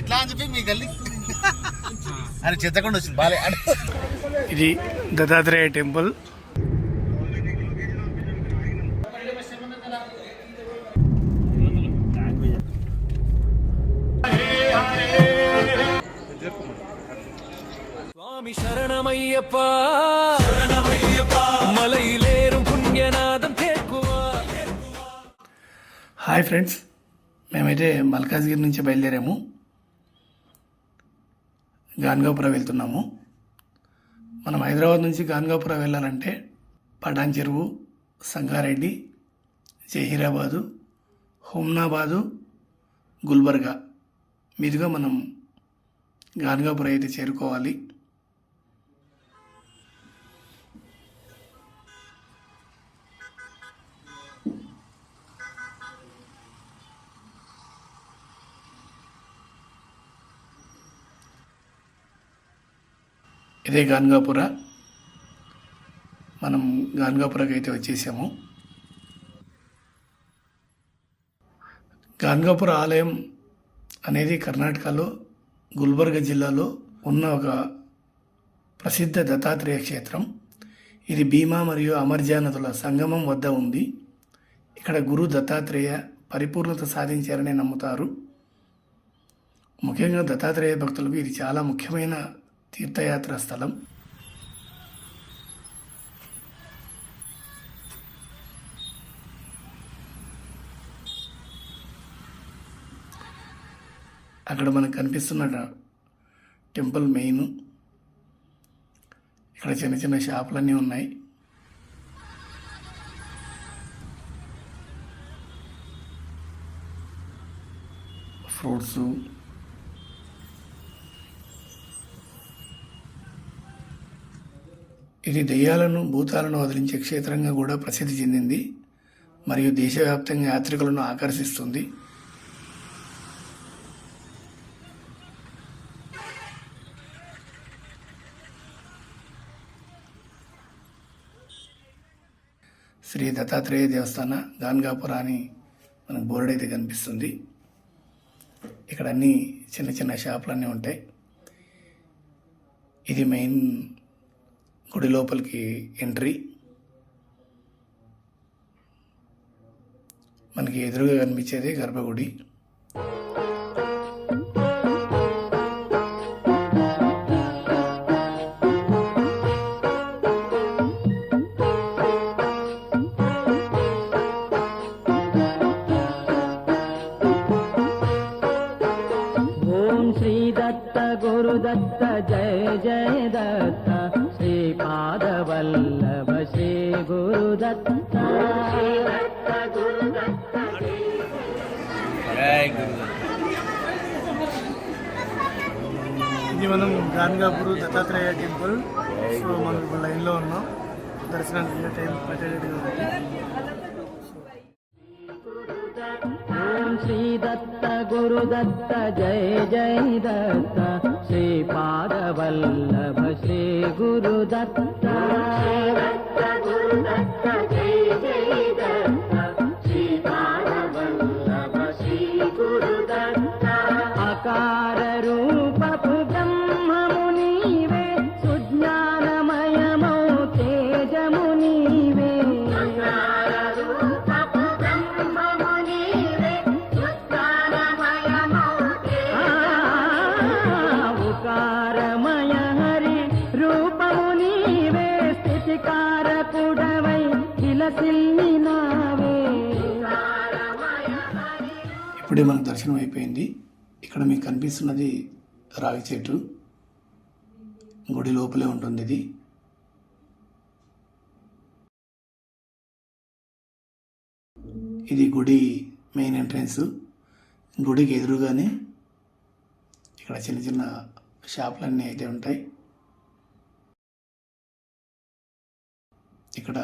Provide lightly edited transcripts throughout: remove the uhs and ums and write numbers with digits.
ఇట్లా అని చెప్పి మీ గల్లీ అని చెత్తకుండా వచ్చింది బాలే. ఇది దత్తాత్రేయ టెంపుల్. స్వామి శరణమయ్యప్ప మలైలేరు పుణ్యనాదం కేక్కువా. హాయ్ ఫ్రెండ్స్, మేమైతే మల్కాజ్గిరి నుంచి బయలుదేరాము. గాన్గాపుర వెళ్తున్నాము. మనం హైదరాబాద్ నుంచి గాన్గాపుర వెళ్ళాలంటే పటాన్ చెరువు, సంగారెడ్డి, జహీరాబాదు, హుమ్నాబాదు, గుల్బర్గా మీదుగా మనం గాన్గాపుర అయితే చేరుకోవాలి. ఇదే గాన్గాపుర. మనం గాన్గాపురకి అయితే వచ్చేసాము. గాన్గాపుర ఆలయం అనేది కర్ణాటకలో గుల్బర్గా జిల్లాలో ఉన్న ఒక ప్రసిద్ధ దత్తాత్రేయ క్షేత్రం. ఇది భీమా మరియు అమర్జా నదుల సంగమం వద్ద ఉంది. ఇక్కడ గురు దత్తాత్రేయ పరిపూర్ణత సాధించారని నమ్ముతారు. ముఖ్యంగా దత్తాత్రేయ భక్తులకు ఇది చాలా ముఖ్యమైన తీర్థయాత్ర స్థలం. అక్కడ మనకు కనిపిస్తున్న టెంపుల్ మెయిన్. ఇక్కడ చిన్న చిన్న షాపులన్నీ ఉన్నాయి. ఫ్రూట్స్, ఇది దెయ్యాలను, భూతాలను వదిలించే క్షేత్రంగా కూడా ప్రసిద్ధి చెందింది మరియు దేశవ్యాప్తంగా యాత్రికులను ఆకర్షిస్తుంది. శ్రీ దత్తాత్రేయ దేవస్థాన గాన్గాపుర అని మనకు బోర్డు అయితే కనిపిస్తుంది. ఇక్కడ అన్ని చిన్న చిన్న షాపులన్నీ ఉంటాయి. ఇది మెయిన్ గుడి లోపలికి ఎంట్రీ. మనకి ఎదురుగా కనిపించేది గర్భగుడి. ఓం శ్రీ దత్త గురు దత్త జయ జయ దత్త శ్రీపాద వల్లభ శ్రీ గురు దత్త. ఇది మనం గాన్గాపూర్ దత్తాత్రేయ టెంపుల్. సో మనం ఇప్పుడు లైన్లో ఉన్నాం. దర్శనానికి టైం పట్టేటట్టుగా ఉంది. ఓం శ్రీ దత్త గురు దత్త జయ జయ దత్త శ్రీపాద వల్లభ శ్రీ గురు దత్త. అకార రూపపు బ్రహ్మము నీవే, సుజ్ఞానమయమౌ తేజము నీవే. ఉకారమయ హరి రూపము నీవే, స్థితికారకుడవై విలసిల్లినావే. ఇప్పుడే మనకు దర్శనం అయిపోయింది. ఇక్కడ మీకు కనిపిస్తున్నది రావి చెట్టు. గుడి లోపలే ఉంటుంది ఇది. ఇది గుడి మెయిన్ ఎంట్రన్స్. గుడికి ఎదురుగానే ఇక్కడ చిన్న చిన్న షాపులన్నీ అయితే ఉంటాయి. ఇక్కడ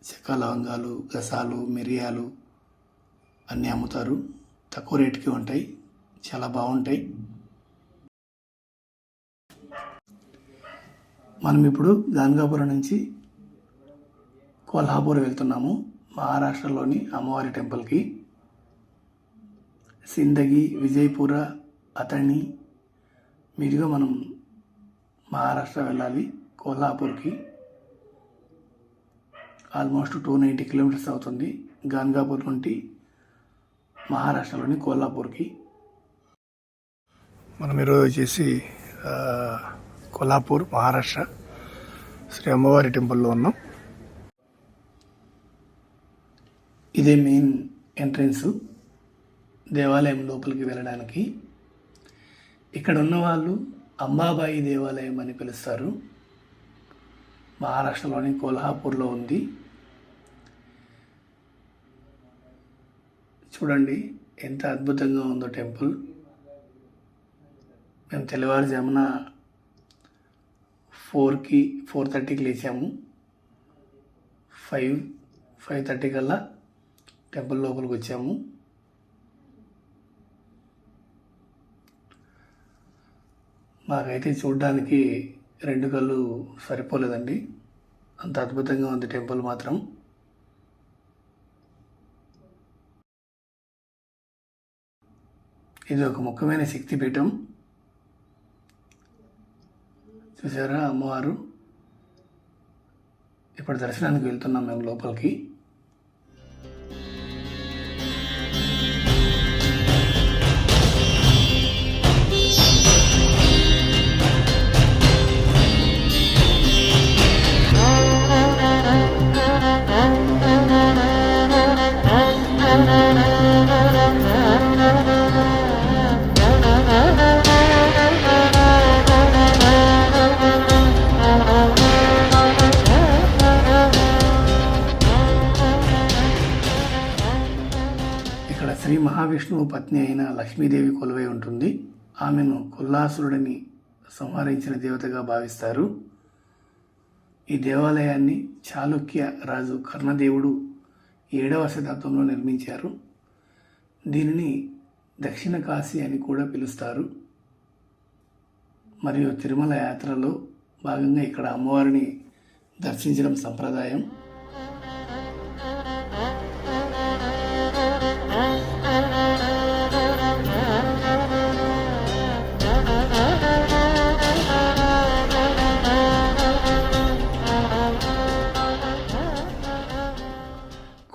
చెక్క, లవంగాలు, గసాలు, మిరియాలు అన్నీ అమ్ముతారు. తక్కువ రేటుకి ఉంటాయి, చాలా బాగుంటాయి. మనం ఇప్పుడు గాన్గాపురం నుంచి కొల్హాపూర్ వెళ్తున్నాము. మహారాష్ట్రలోని అమ్మవారి టెంపుల్కి. సిందగి, విజయపుర, అతన్ని మీదుగా మనం మహారాష్ట్ర వెళ్ళాలి, కోల్హాపూర్కి. ఆల్మోస్ట్ 290 కిలోమీటర్స్ అవుతుంది గాన్గాపూర్ నుండి మహారాష్ట్రలోని కోల్హాపూర్కి. మనం ఈరోజు వచ్చేసి కోల్హాపూర్ మహారాష్ట్ర శ్రీ అమ్మవారి టెంపుల్లో ఉన్నాం. ఇదే మెయిన్ ఎంట్రన్స్ దేవాలయం లోపలికి వెళ్ళడానికి. ఇక్కడ ఉన్న వాళ్ళు అంబాబాయి దేవాలయం అని పిలుస్తారు. మహారాష్ట్రలోని కోల్హాపూర్లో ఉంది. చూడండి ఎంత అద్భుతంగా ఉందో టెంపుల్. మేము తెల్లవారుజామున 4:30కి లేచాము. 5:30 కల్లా టెంపుల్ లోపలికి వచ్చాము. మాకైతే చూడడానికి 2 కళ్ళు సరిపోలేదండి, అంత అద్భుతంగా ఉంది టెంపుల్ మాత్రం. ఇది ఒక ముఖ్యమైన శక్తిపీఠం. చూసారా అమ్మవారు. ఇప్పుడు దర్శనానికి వెళ్తున్నాం మేము లోపలికి. శ్రీ మహావిష్ణువు పత్ని అయిన లక్ష్మీదేవి కొలువై ఉంటుంది. ఆమెను కొల్లాసురుడిని సంహరించిన దేవతగా భావిస్తారు. ఈ దేవాలయాన్ని చాళుక్య రాజు కర్ణదేవుడు 7వ శతాబ్దంలో నిర్మించారు. దీనిని దక్షిణ కాశీ అని కూడా పిలుస్తారు. మరియు తిరుమల యాత్రలో భాగంగా ఇక్కడ అమ్మవారిని దర్శించడం సంప్రదాయం.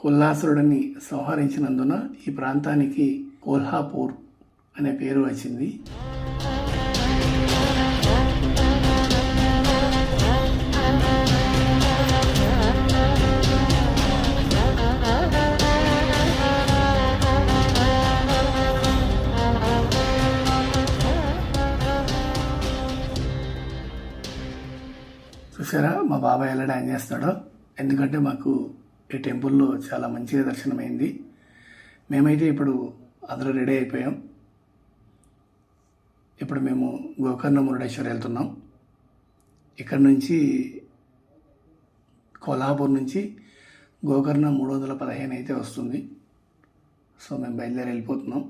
కొల్లాసురుడిని సంహరించినందున ఈ ప్రాంతానికి కోల్హాపూర్ అనే పేరు వచ్చింది. చూసారా మా బాబాయ్ ఎలా డాన్స్ చేస్తాడో. ఎందుకంటే మాకు ఈ టెంపుల్లో చాలా మంచిగా దర్శనమైంది. మేమైతే ఇప్పుడు అందరూ రెడీ అయిపోయాం. ఇప్పుడు మేము గోకర్ణ మురుడేశ్వర్ వెళ్తున్నాం. ఇక్కడ నుంచి కోల్హాపూర్ నుంచి గోకర్ణ 315 అయితే వస్తుంది. సో మేము బయలుదేరి వెళ్ళిపోతున్నాం.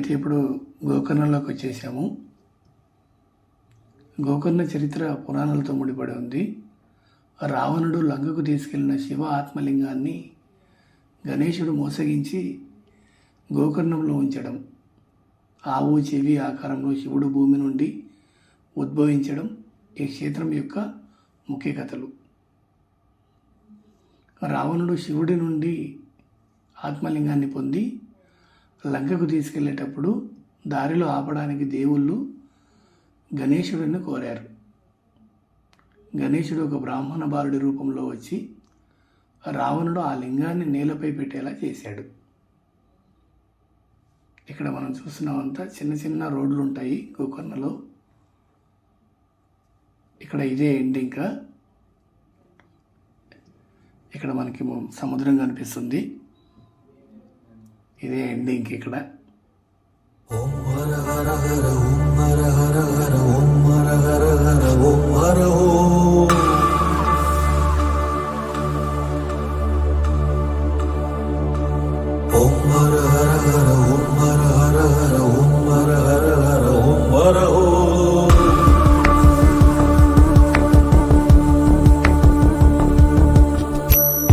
అయితే ఇప్పుడు గోకర్ణంలోకి వచ్చేసాము. గోకర్ణ చరిత్ర పురాణాలతో ముడిపడి ఉంది. రావణుడు లంకకు తీసుకెళ్లిన శివ ఆత్మలింగాన్ని గణేశుడు మోసగించి గోకర్ణంలో ఉంచడం, ఆవు చెవి ఆకారంలో శివుడు భూమి నుండి ఉద్భవించడం ఈ క్షేత్రం యొక్క ముఖ్య కథలు. రావణుడు శివుడి నుండి ఆత్మలింగాన్ని పొంది లంకకు తీసుకెళ్లేటప్పుడు దారిలో ఆపడానికి దేవుళ్ళు గణేశుడిని కోరారు. గణేశుడు ఒక బ్రాహ్మణ బాలుడి రూపంలో వచ్చి రావణుడు ఆ లింగాన్ని నేలపై పెట్టేలా చేశాడు. ఇక్కడ మనం చూస్తున్నామంతా చిన్న చిన్న రోడ్లు ఉంటాయి గోకర్ణలో. ఇక్కడ ఇదే ఎండింగ్. ఇక్కడ మనకి సముద్రం కనిపిస్తుంది. ఇదే ఎండింగ్. ఇక్కడ ఓం హర హర హర ఓం హర హర హర ఓం హర హర హర ఓం హర ఓం. ఓం హర హర హర ఓం హర హర హర ఓం హర హర హర ఓం హర ఓం.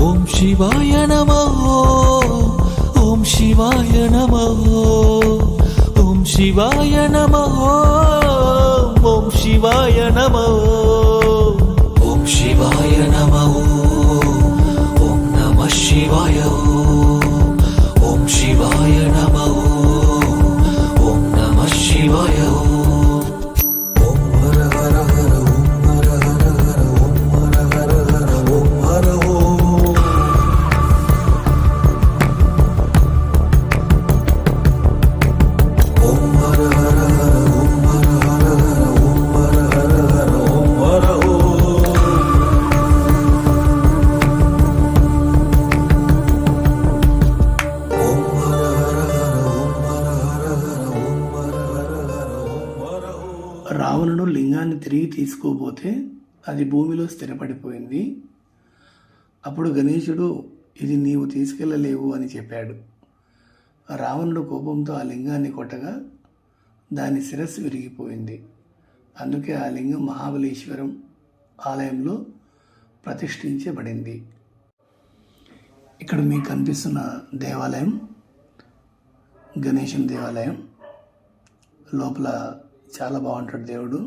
ఓం శివాయ నమః ఓం శివాయ నమః ఓం శివాయ నమః ఓం శివాయ నమః ఓం శివాయ నమః ఓం నమః శివాయ ఓం శివాయ నమః ఓం నమః శివాయ ఓం హర హర హర ఓం హర హర హర ఓం హర హర హర ఓం హర ఓం. ఓం హర హర హర ఓం హర హర హర ఓం హర హర హర ఓం హర ఓం. ఓం హర హర హర ఓం హర హర హర ఓం హర హర హర ఓం హర ఓం. రావణుడు లింగాన్ని తిరిగి తీసుకోబోతే అది భూమిలో స్థిరపడిపోయింది. అప్పుడు గణేశుడు ఇది నీవు తీసుకెళ్ళలేవు అని చెప్పాడు. రావణుడు కోపంతో ఆ లింగాన్ని కొట్టగా దాని శిరస్సు విరిగిపోయింది. అందుకే ఆ లింగం మహాబలేశ్వరం ఆలయంలో ప్రతిష్ఠించబడింది. ఇక్కడ మీకు కనిపిస్తున్న దేవాలయం గణేశుని దేవాలయం. లోపల చాలా బాగుంటాడు దేవుడు.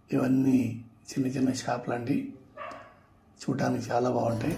ఇవన్నీ చిన్న చిన్న షాపులు అండి, చూడటానికి చాలా బాగుంటాయి.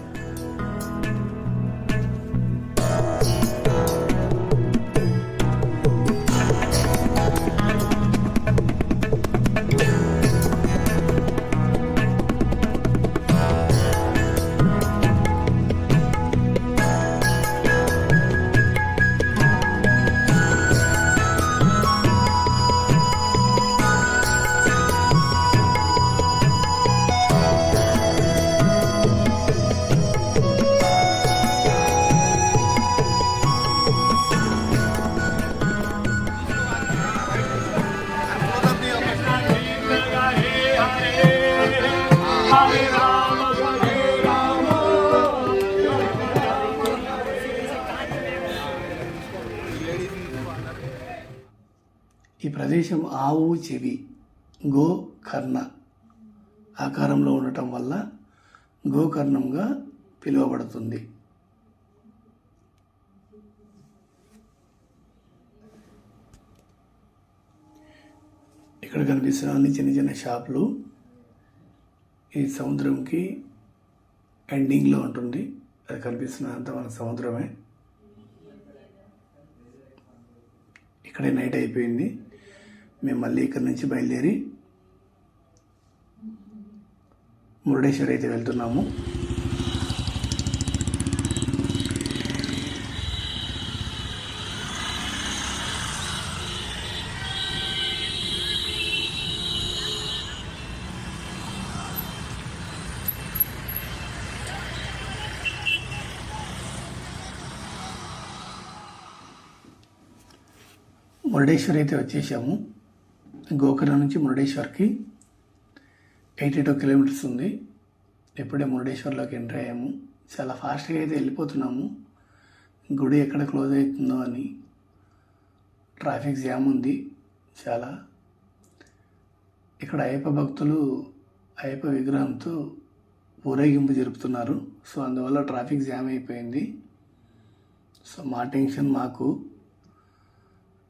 ఈ ప్రదేశం ఆవు చెవి గోకర్ణ ఆకారంలో ఉండటం వల్ల గోకర్ణంగా పిలువబడుతుంది. ఇక్కడ కనిపిస్తున్న అన్ని చిన్న చిన్న షాపులు ఈ సముద్రంకి ఎండింగ్లో ఉంటుంది. అది కనిపిస్తున్నంత మన సముద్రమే. ఇక్కడే నైట్ అయిపోయింది. మేము మళ్ళీ ఇక్కడి నుంచి బయలుదేరి మురుడేశ్వర్ అయితే వెళ్తున్నాము. మురుడేశ్వర్ అయితే వచ్చేసాము. గోకర్ణ నుంచి మురుడేశ్వర్కి 82 కిలోమీటర్స్ ఉంది. ఇప్పుడే మురుడేశ్వర్లోకి ఎంటర్ అయ్యాము. చాలా ఫాస్ట్గా అయితే వెళ్ళిపోతున్నాము. గుడి ఎక్కడ క్లోజ్ అవుతుందో అని. ట్రాఫిక్ జామ్ ఉంది చాలా. ఇక్కడ అయ్యప్ప భక్తులు అయ్యప్ప విగ్రహంతో ఊరేగింపు జరుపుతున్నారు. సో అందువల్ల ట్రాఫిక్ జామ్ అయిపోయింది. సో మా టెన్షన్ మాకు,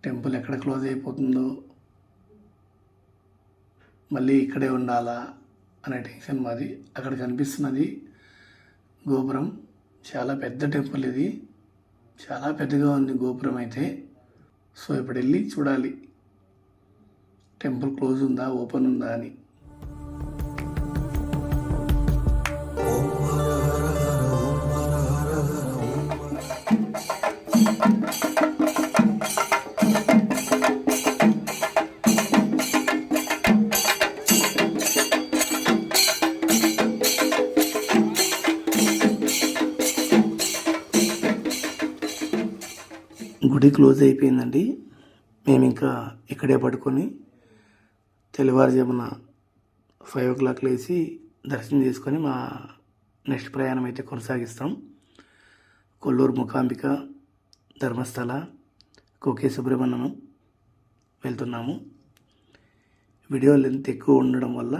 టెంపుల్ ఎక్కడ క్లోజ్ అయిపోతుందో, మళ్ళీ ఇక్కడే ఉండాలా అనే టెన్షన్ మాది. అక్కడ కనిపిస్తున్నది గోపురం, చాలా పెద్ద టెంపుల్ ఇది, చాలా పెద్దగా ఉంది గోపురం అయితే. సో ఇప్పుడు వెళ్ళి చూడాలి టెంపుల్ క్లోజ్ ఉందా ఓపెన్ ఉందా అని. ఓం హర హర హర ఓం హర హర హర ఓం హర. గుడి క్లోజ్ అయిపోయిందండి. మేము ఇంకా ఇక్కడే పడుకొని తెల్లవారుజామున 5 o'clock లేచి దర్శనం చేసుకొని మా నెక్స్ట్ ప్రయాణం అయితే కొనసాగిస్తాం. కొల్లూరు మూకాంబిక, ధర్మస్థల, కోకే సుబ్రహ్మణ్యం వెళ్తున్నాము. వీడియో లెంత్ ఎక్కువ ఉండడం వల్ల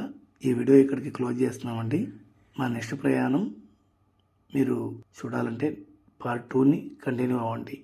ఈ వీడియో ఇక్కడికి క్లోజ్ చేస్తున్నామండి. మా నెక్స్ట్ ప్రయాణం మీరు చూడాలంటే పార్ట్ 2ని కంటిన్యూ అవ్వండి.